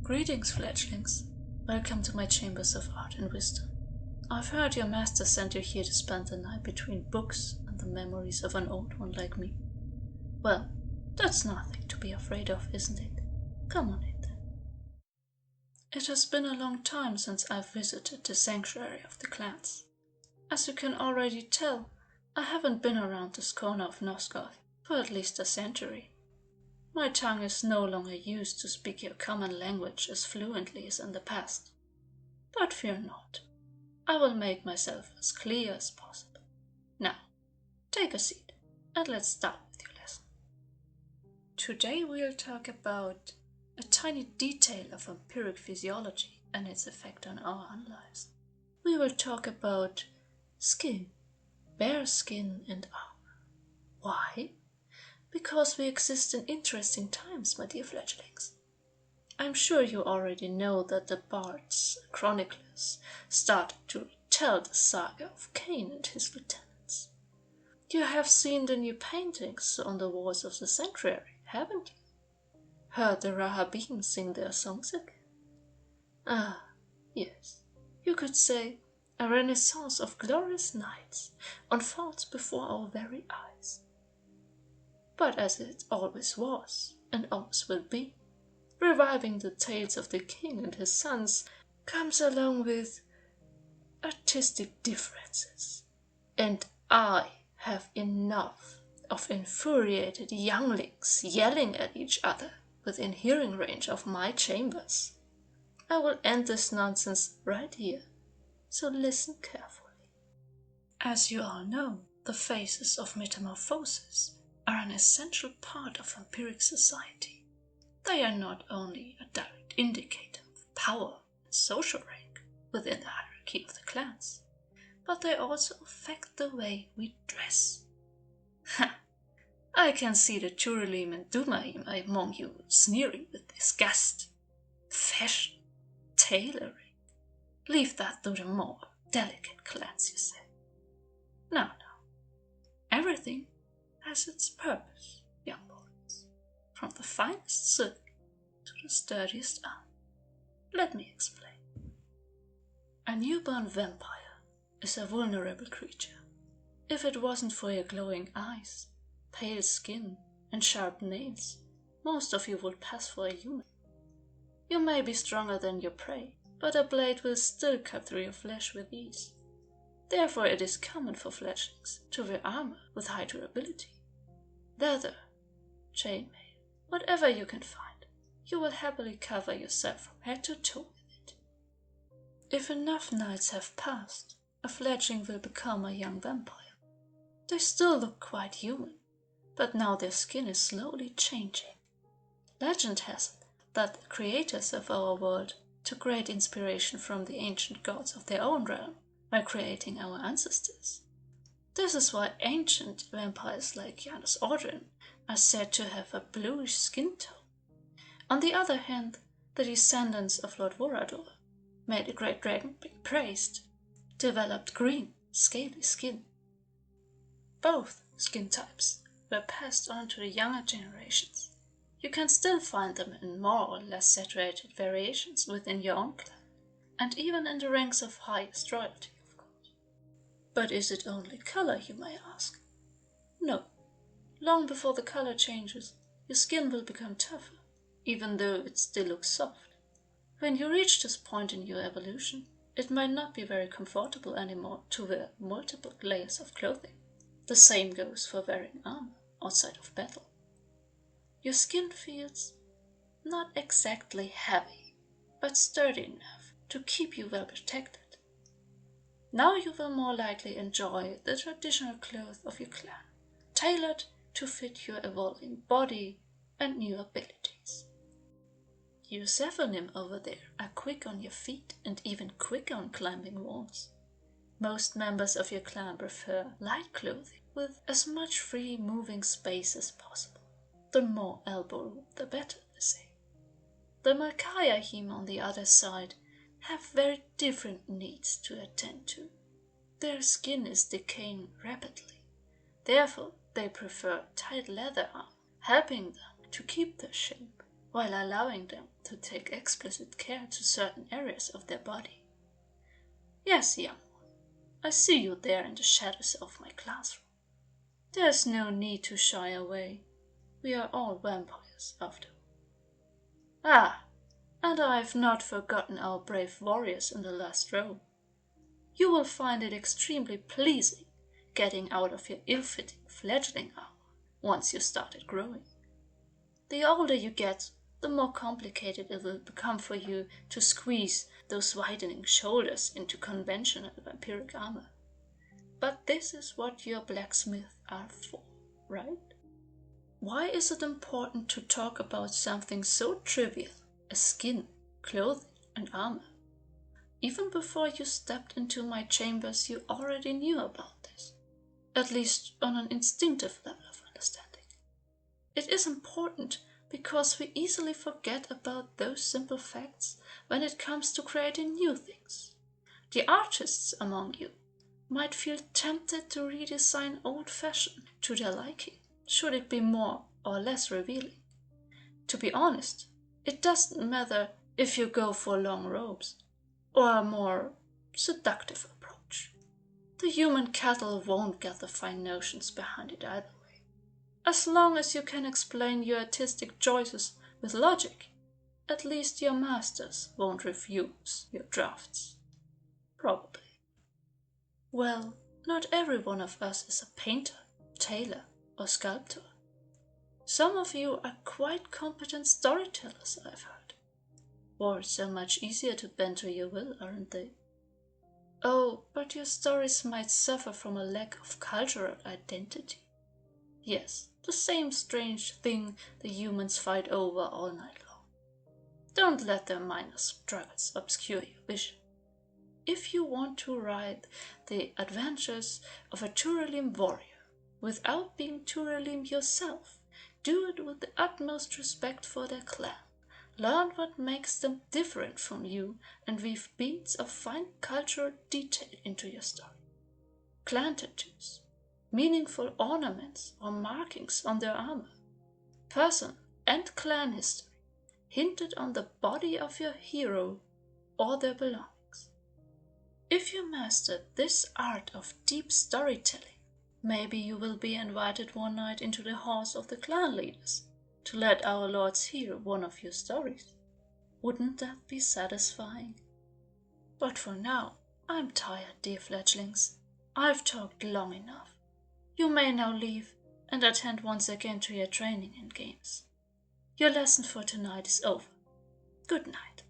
Greetings, fledglings. Welcome to my chambers of art and wisdom. I've heard your master sent you here to spend the night between books and the memories of an old one like me. Well, that's nothing to be afraid of, isn't it? Come on in then. It has been a long time since I've visited the sanctuary of the clans. As you can already tell, I haven't been around this corner of Nosgoth for at least a century. My tongue is no longer used to speak your common language as fluently as in the past. But fear not, I will make myself as clear as possible. Now, take a seat and let's start with your lesson. Today we'll talk about a tiny detail of vampiric physiology and its effect on our own lives. We will talk about skin, bare skin and armor. Why? Because we exist in interesting times, my dear fledglings. I'm sure you already know that the bards, chroniclers, started to tell the saga of Kain and his lieutenants. You have seen the new paintings on the walls of the sanctuary, haven't you? Heard the Rahabim sing their songs again? Ah, yes, you could say a renaissance of glorious knights unfolds before our very eyes. But as it always was, and always will be, reviving the tales of the king and his sons comes along with artistic differences. And I have enough of infuriated younglings yelling at each other within hearing range of my chambers. I will end this nonsense right here, so listen carefully. As you all know, the phases of metamorphosis are an essential part of vampiric society. They are not only a direct indicator of power and social rank within the hierarchy of the clans, but they also affect the way we dress. Ha! I can see the Turelim and Dumaim among you sneering with disgust. Fashion, tailoring. Leave that to the more delicate clans, you say. No. Everything has its purpose, young boys, from the finest silk to the sturdiest arm. Let me explain. A newborn vampire is a vulnerable creature. If it wasn't for your glowing eyes, pale skin, and sharp nails, most of you would pass for a human. You may be stronger than your prey, but a blade will still cut through your flesh with ease. Therefore it is common for fledglings to wear armor with high durability. Leather, chainmail, whatever you can find, you will happily cover yourself from head to toe with it. If enough nights have passed, a fledgling will become a young vampire. They still look quite human, but now their skin is slowly changing. Legend has it that the creators of our world took great inspiration from the ancient gods of their own realm by creating our ancestors. This is why ancient vampires like Janus Ordrin are said to have a bluish skin tone. On the other hand, the descendants of Lord Vorador, may the great dragon be praised, developed green, scaly skin. Both skin types were passed on to the younger generations. You can still find them in more or less saturated variations within your own clan, and even in the ranks of highest royalty, of course. But is it only color, you may ask? No. Long before the color changes, your skin will become tougher, even though it still looks soft. When you reach this point in your evolution, it might not be very comfortable anymore to wear multiple layers of clothing. The same goes for wearing armor outside of battle. Your skin feels not exactly heavy, but sturdy enough to keep you well protected. Now you will more likely enjoy the traditional clothes of your clan, tailored to fit your evolving body and new abilities. You Sephonim over there are quick on your feet and even quicker on climbing walls. Most members of your clan prefer light clothing with as much free moving space as possible. The more elbow room, the better, they say. The Malkayahim on the other side have very different needs to attend to. Their skin is decaying rapidly. Therefore, they prefer tight leather armor, helping them to keep their shape. while allowing them to take explicit care to certain areas of their body. Yes, young one, I see you there in the shadows of my classroom. There is no need to shy away. We are all vampires, after all. Ah, and I have not forgotten our brave warriors in the last row. You will find it extremely pleasing getting out of your ill-fitting fledgling armor once you started growing. The older you get, the more complicated it will become for you to squeeze those widening shoulders into conventional vampiric armor. But this is what your blacksmiths are for, right? Why is it important to talk about something so trivial as skin, clothing, and armor? Even before you stepped into my chambers, you already knew about this, at least on an instinctive level of understanding. It is important because we easily forget about those simple facts when it comes to creating new things. The artists among you might feel tempted to redesign old fashion to their liking, should it be more or less revealing. To be honest, it doesn't matter if you go for long robes or a more seductive approach. The human cattle won't get the fine notions behind it either way. As long as you can explain your artistic choices with logic, at least your masters won't refuse your drafts. Probably. Well, not every one of us is a painter, tailor, or sculptor. Some of you are quite competent storytellers, I've heard. Words are much easier to bend to your will, aren't they? Oh, but your stories might suffer from a lack of cultural identity. Yes, the same strange thing the humans fight over all night long. Don't let their minor struggles obscure your vision. If you want to write the adventures of a Turalim warrior without being Turalim yourself, do it with the utmost respect for their clan. Learn what makes them different from you and weave beads of fine cultural detail into your story. Clan tattoos, meaningful ornaments or markings on their armor, personal and clan history, hinted on the body of your hero or their belongings. If you master this art of deep storytelling, maybe you will be invited one night into the halls of the clan leaders to let our lords hear one of your stories. Wouldn't that be satisfying? But for now, I'm tired, dear fledglings. I've talked long enough. You may now leave and attend once again to your training and games. Your lesson for tonight is over. Good night.